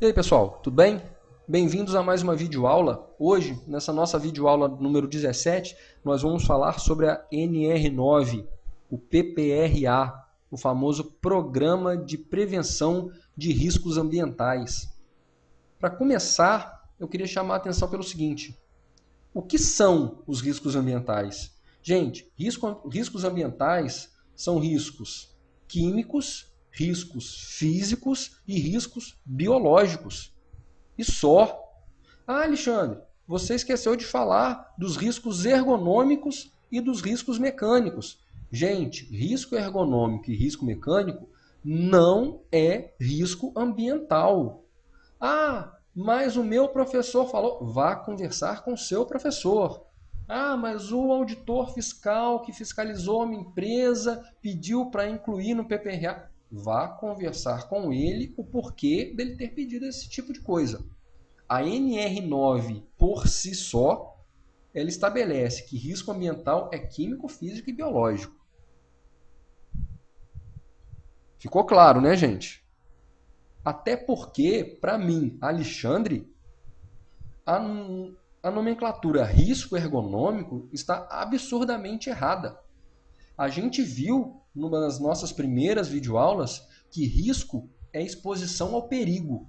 E aí pessoal, tudo bem? Bem-vindos a mais uma videoaula. Hoje, nessa nossa videoaula número 17, nós vamos falar sobre a NR9, o PPRA, o famoso Programa de Prevenção de Riscos Ambientais. Para começar, eu queria chamar a atenção pelo seguinte: o que são os riscos ambientais? Gente, riscos ambientais são riscos químicos, riscos físicos e riscos biológicos. E só. Ah, Alexandre, você esqueceu de falar dos riscos ergonômicos e dos riscos mecânicos. Gente, risco ergonômico e risco mecânico não é risco ambiental. Ah, mas o meu professor falou. Vá conversar com o seu professor. Ah, mas o auditor fiscal que fiscalizou uma empresa pediu para incluir no PPRA. Vá conversar com ele o porquê dele ter pedido esse tipo de coisa. A NR9, por si só, ela estabelece que risco ambiental é químico, físico e biológico. Ficou claro, né, gente? Até porque, para mim, Alexandre, a, a nomenclatura risco ergonômico está absurdamente errada. A gente viu, numa das nossas primeiras videoaulas, que risco é exposição ao perigo.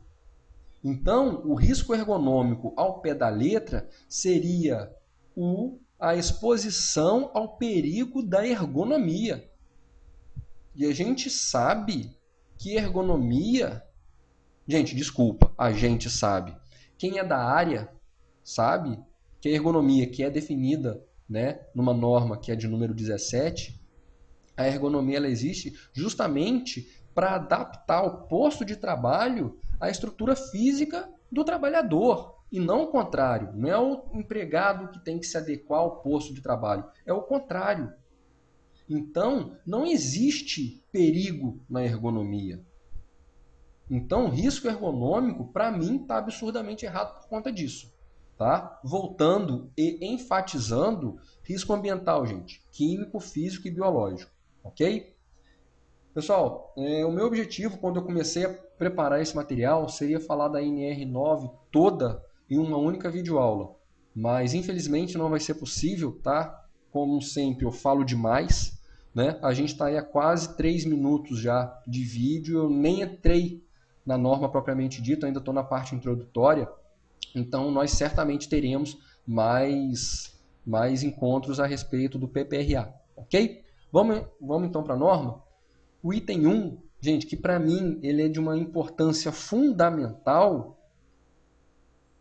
Então, o risco ergonômico ao pé da letra seria a exposição ao perigo da ergonomia. E a gente sabe que ergonomia. Gente, desculpa, a gente sabe. Quem é da área sabe que a ergonomia, que é definida, né, numa norma que é de número 17, a ergonomia ela existe justamente para adaptar o posto de trabalho à estrutura física do trabalhador. E não o contrário. Não é o empregado que tem que se adequar ao posto de trabalho. É o contrário. Então, não existe perigo na ergonomia. Então, o risco ergonômico, para mim, está absurdamente errado por conta disso. Tá? Voltando e enfatizando, risco ambiental, gente. Químico, físico e biológico. Ok? Pessoal, o meu objetivo quando eu comecei a preparar esse material seria falar da NR9 toda em uma única videoaula. Mas infelizmente não vai ser possível, tá? Como sempre, eu falo demais. Né? A gente está aí há quase 3 minutos já de vídeo, eu nem entrei na norma propriamente dita, ainda estou na parte introdutória. Então nós certamente teremos mais encontros a respeito do PPRA, ok? Vamos então para a norma? O item 1, gente, que para mim ele é de uma importância fundamental,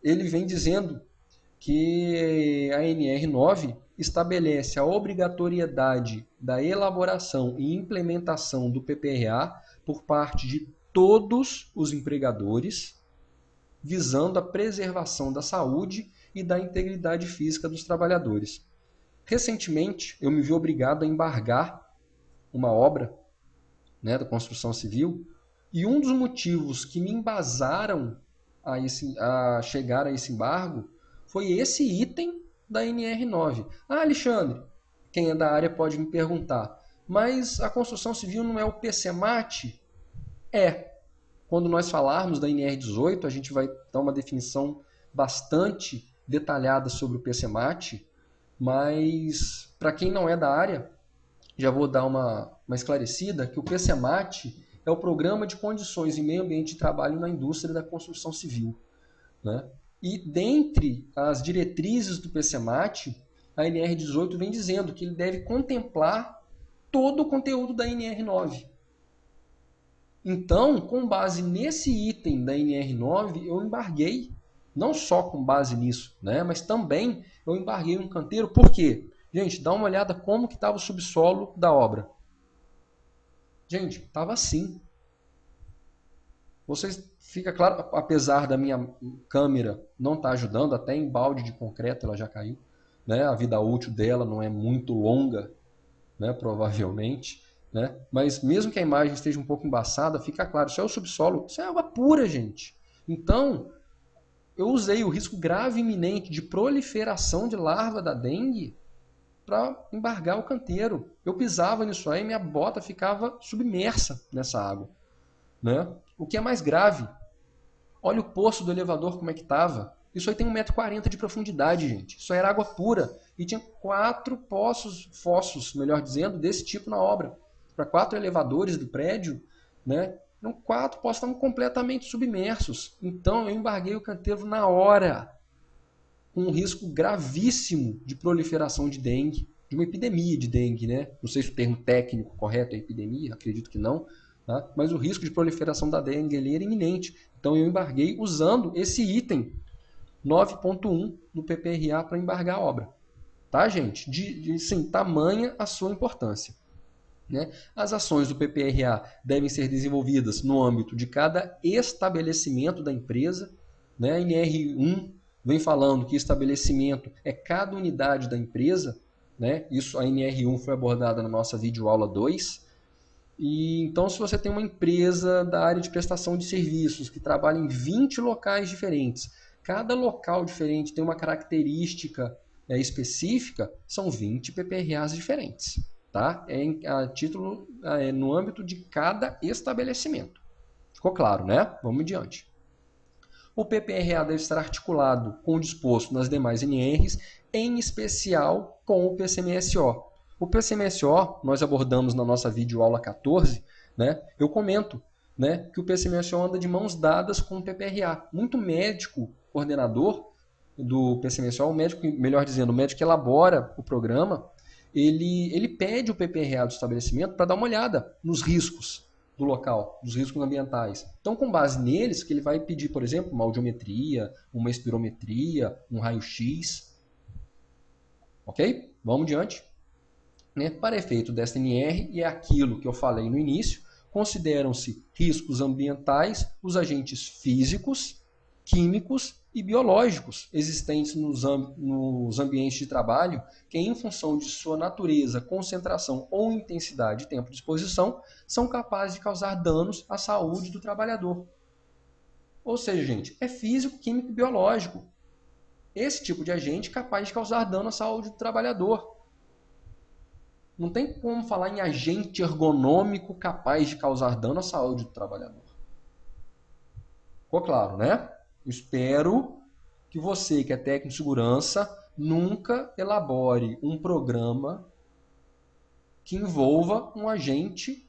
ele vem dizendo que a NR9 estabelece a obrigatoriedade da elaboração e implementação do PPRA por parte de todos os empregadores, visando a preservação da saúde e da integridade física dos trabalhadores. Recentemente, eu me vi obrigado a embargar uma obra, né, da construção civil, e um dos motivos que me embasaram a chegar a esse embargo foi esse item da NR9. Ah, Alexandre, quem é da área pode me perguntar, mas a construção civil não é o PCMAT? É. Quando nós falarmos da NR18, a gente vai dar uma definição bastante detalhada sobre o PCMAT, mas para quem não é da área, já vou dar uma esclarecida, que o PCMAT é o Programa de Condições e Meio Ambiente de Trabalho na Indústria da Construção Civil. Né? E dentre as diretrizes do PCMAT, a NR18 vem dizendo que ele deve contemplar todo o conteúdo da NR9. Então, com base nesse item da NR9, eu embarguei, não só com base nisso, né, mas também eu embarguei um canteiro. Por quê? Gente, dá uma olhada como que estava o subsolo da obra. Gente, estava assim. Vocês, fica claro, apesar da minha câmera não estar ajudando, até em balde de concreto ela já caiu, né? A vida útil dela não é muito longa, né? Provavelmente, né? Mas mesmo que a imagem esteja um pouco embaçada, fica claro, isso é o subsolo, isso é água pura, gente. Então, eu usei o risco grave iminente de proliferação de larva da dengue para embargar o canteiro. Eu pisava nisso aí e minha bota ficava submersa nessa água, né? O que é mais grave, Olha o poço do elevador como é que estava. Isso aí tem 1,40 m de profundidade, gente. Isso aí era água pura. E tinha 4 fossos, melhor dizendo, desse tipo na obra. Para 4 elevadores do prédio, né? Eram 4 poços, estavam completamente submersos. Então eu embarguei o canteiro na hora, com um risco gravíssimo de proliferação de dengue, de uma epidemia de dengue, né? Não sei se o termo técnico correto é epidemia, acredito que não, tá? Mas o risco de proliferação da dengue ali era iminente. Então eu embarguei usando esse item 9.1 do PPRA para embargar a obra. Tá, gente? Sim, tamanha a sua importância. Né? As ações do PPRA devem ser desenvolvidas no âmbito de cada estabelecimento da empresa. Né? A NR1 vem falando que estabelecimento é cada unidade da empresa. Né? Isso, a NR1 foi abordada na nossa videoaula 2. E, então, se você tem uma empresa da área de prestação de serviços que trabalha em 20 locais diferentes, cada local diferente tem uma característica específica, são 20 PPRAs diferentes. Tá? No âmbito de cada estabelecimento. Ficou claro, né? Vamos adiante. O PPRA deve estar articulado com o disposto nas demais NRs, em especial com o PCMSO. O PCMSO, nós abordamos na nossa videoaula 14, né? Eu comento, né, que o PCMSO anda de mãos dadas com o PPRA. Muito médico coordenador do PCMSO, o médico, melhor dizendo, o médico que elabora o programa, ele pede o PPRA do estabelecimento para dar uma olhada nos riscos do local, dos riscos ambientais. Então, com base neles, que ele vai pedir, por exemplo, uma audiometria, uma espirometria, um raio-x. Ok? Vamos adiante. Né? Para efeito desta NR, e é aquilo que eu falei no início, consideram-se riscos ambientais os agentes físicos, químicos e biológicos existentes nos ambientes de trabalho que, em função de sua natureza, concentração ou intensidade de tempo de exposição, são capazes de causar danos à saúde do trabalhador. Ou seja, gente, é físico, químico e biológico. Esse tipo de agente é capaz de causar dano à saúde do trabalhador. Não tem como falar em agente ergonômico capaz de causar dano à saúde do trabalhador. Ficou claro, né? Espero que você, que é técnico de segurança, nunca elabore um programa que envolva um agente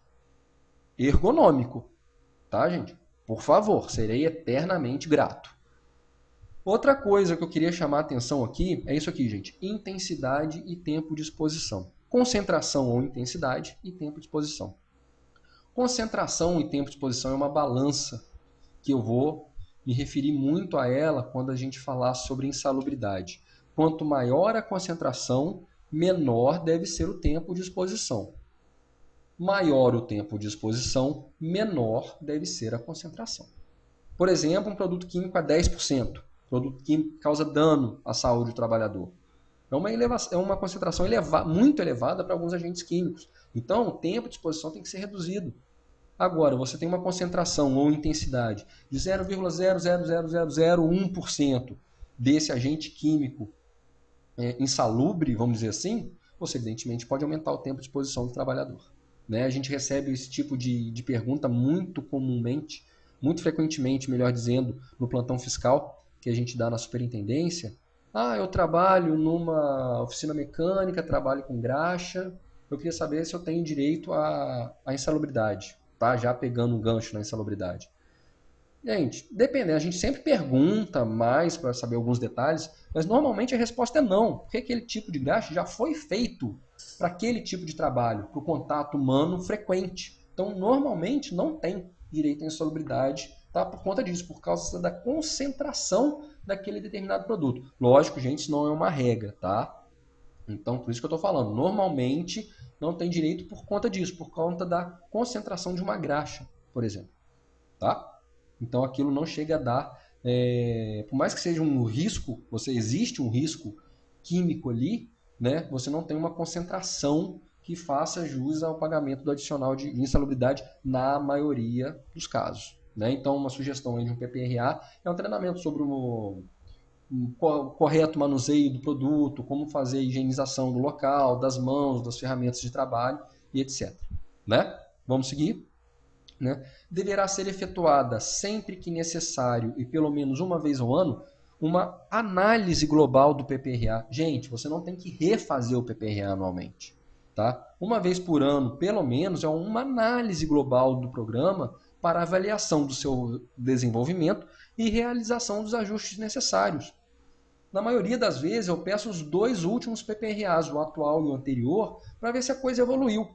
ergonômico. Tá, gente? Por favor, serei eternamente grato. Outra coisa que eu queria chamar a atenção aqui é isso aqui, gente. Intensidade e tempo de exposição. Concentração ou intensidade e tempo de exposição. Concentração e tempo de exposição é uma balança que eu vou me referir muito a ela quando a gente falar sobre insalubridade. Quanto maior a concentração, menor deve ser o tempo de exposição. Maior o tempo de exposição, menor deve ser a concentração. Por exemplo, um produto químico a 10%. O produto químico causa dano à saúde do trabalhador. É uma concentração muito elevada para alguns agentes químicos. Então, o tempo de exposição tem que ser reduzido. Agora, você tem uma concentração ou intensidade de 0,00001% desse agente químico insalubre, vamos dizer assim, você evidentemente pode aumentar o tempo de exposição do trabalhador. Né? A gente recebe esse tipo de pergunta muito comumente, muito frequentemente, melhor dizendo, no plantão fiscal que a gente dá na superintendência. Eu trabalho numa oficina mecânica, trabalho com graxa, eu queria saber se eu tenho direito à insalubridade. Tá? Já pegando um gancho na insalubridade. Gente, dependendo, a gente sempre pergunta mais para saber alguns detalhes, mas normalmente a resposta é não, porque aquele tipo de graxa já foi feito para aquele tipo de trabalho, para o contato humano frequente. Então, normalmente não tem direito à insalubridade, tá? Por conta disso, por causa da concentração daquele determinado produto. Lógico, gente, isso não é uma regra, tá? Então, por isso que eu estou falando, normalmente não tem direito por conta disso, por conta da concentração de uma graxa, por exemplo. Tá? Então, aquilo não chega a dar, por mais que seja um risco, existe um risco químico ali, né? Você não tem uma concentração que faça jus ao pagamento do adicional de insalubridade na maioria dos casos. Né? Então, uma sugestão de um PPRA é um treinamento sobre o correto manuseio do produto, como fazer a higienização do local, das mãos, das ferramentas de trabalho e etc. Né? Vamos seguir? né, deverá ser efetuada sempre que necessário e pelo menos uma vez ao ano uma análise global do PPRA. Gente, você não tem que refazer o PPRA anualmente. Tá? Uma vez por ano, pelo menos, é uma análise global do programa para avaliação do seu desenvolvimento e realização dos ajustes necessários. Na maioria das vezes, eu peço os 2 últimos PPRAs, o atual e o anterior, para ver se a coisa evoluiu.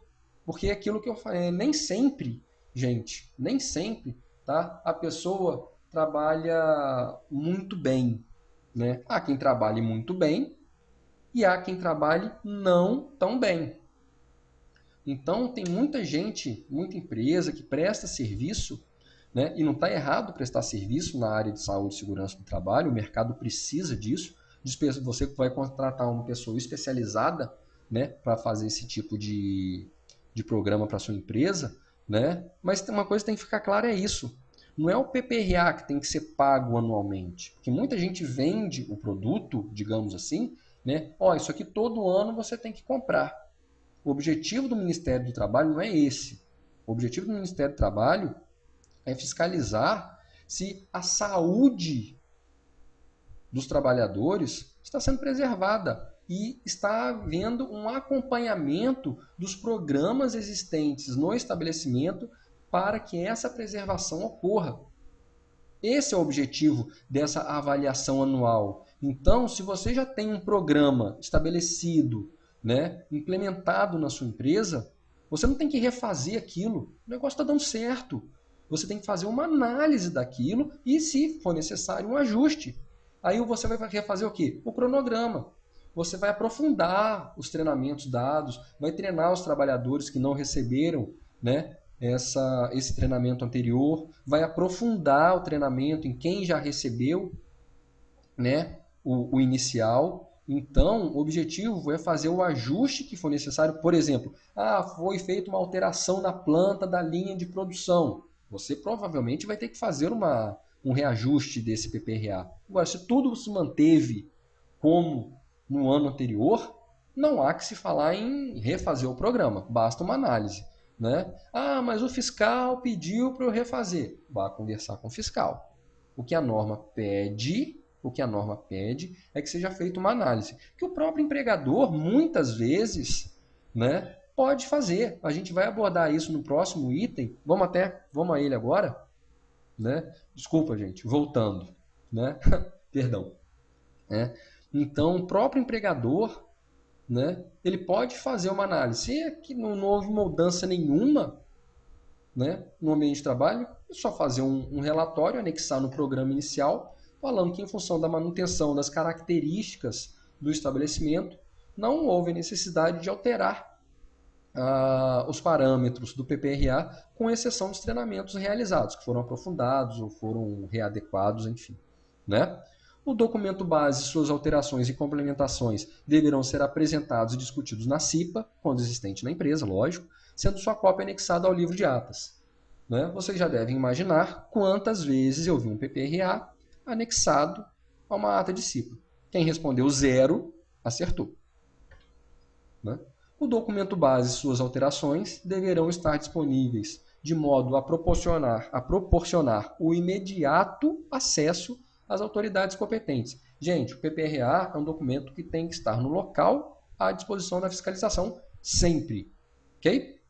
Porque é aquilo que eu falei, nem sempre, gente, nem sempre, tá? A pessoa trabalha muito bem, né? Há quem trabalhe muito bem e há quem trabalhe não tão bem. Então, tem muita gente, muita empresa que presta serviço, né? E não está errado prestar serviço na área de saúde e segurança do trabalho, o mercado precisa disso. Você vai contratar uma pessoa especializada, né, para fazer esse tipo de programa para sua empresa, né? Mas uma coisa que tem que ficar clara é isso. Não é o PPRA que tem que ser pago anualmente. Porque muita gente vende o produto, digamos assim, né? Ó, isso aqui todo ano você tem que comprar. O objetivo do Ministério do Trabalho não é esse. O objetivo do Ministério do Trabalho é fiscalizar se a saúde dos trabalhadores está sendo preservada e está havendo um acompanhamento dos programas existentes no estabelecimento para que essa preservação ocorra. Esse é o objetivo dessa avaliação anual. Então, se você já tem um programa estabelecido, né, implementado na sua empresa, você não tem que refazer aquilo. O negócio está dando certo. Você tem que fazer uma análise daquilo e, se for necessário, um ajuste. Aí você vai refazer o quê? O cronograma. Você vai aprofundar os treinamentos dados, vai treinar os trabalhadores que não receberam, né, esse treinamento anterior, vai aprofundar o treinamento em quem já recebeu, né, o inicial. Então, o objetivo é fazer o ajuste que for necessário. Por exemplo, foi feita uma alteração na planta da linha de produção. Você provavelmente vai ter que fazer um reajuste desse PPRA. Agora, se tudo se manteve como no ano anterior, não há que se falar em refazer o programa, basta uma análise. Né? Mas o fiscal pediu para eu refazer. Vá conversar com o fiscal. O que a norma pede é que seja feita uma análise. Que o próprio empregador, muitas vezes, né, pode fazer. A gente vai abordar isso no próximo item. Vamos a ele agora. Né? Desculpa, gente, voltando. Né? Perdão. Então, o próprio empregador, né, ele pode fazer uma análise. Se aqui não houve mudança nenhuma, né, no ambiente de trabalho, é só fazer um relatório, anexar no programa inicial, falando que em função da manutenção das características do estabelecimento, não houve necessidade de alterar os parâmetros do PPRA, com exceção dos treinamentos realizados, que foram aprofundados ou foram readequados, enfim. Né? O documento base, suas alterações e complementações deverão ser apresentados e discutidos na CIPA, quando existente na empresa, lógico, sendo sua cópia anexada ao livro de atas. Né? Vocês já devem imaginar quantas vezes eu vi um PPRA anexado a uma ata de CIPA. Quem respondeu 0, acertou. Né? O documento base e suas alterações deverão estar disponíveis de modo a proporcionar o imediato acesso às autoridades competentes. Gente, o PPRA é um documento que tem que estar no local à disposição da fiscalização sempre. Ok?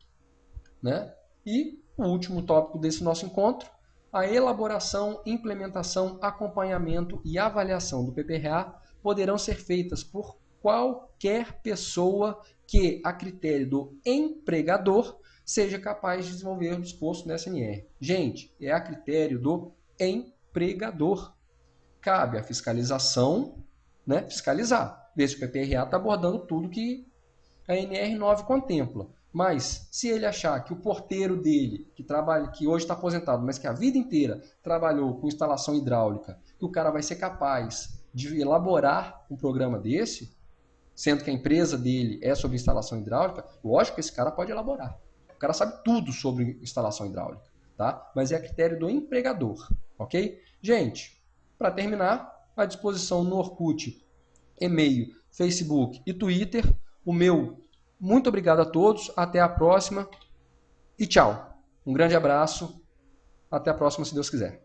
Né? E o último tópico desse nosso encontro, a elaboração, implementação, acompanhamento e avaliação do PPRA poderão ser feitas por qualquer pessoa que, a critério do empregador, seja capaz de desenvolver o disposto no SNR. Gente, é a critério do empregador. Cabe à fiscalização, né, fiscalizar, ver se o PPRA está abordando tudo que a NR9 contempla. Mas, se ele achar que o porteiro dele, que hoje está aposentado, mas que a vida inteira trabalhou com instalação hidráulica, que o cara vai ser capaz de elaborar um programa desse, sendo que a empresa dele é sobre instalação hidráulica, lógico que esse cara pode elaborar. O cara sabe tudo sobre instalação hidráulica, tá? Mas é a critério do empregador, ok? Gente, para terminar, à disposição no Orkut, e-mail, Facebook e Twitter. O meu muito obrigado a todos, até a próxima e tchau! Um grande abraço. Até a próxima, se Deus quiser.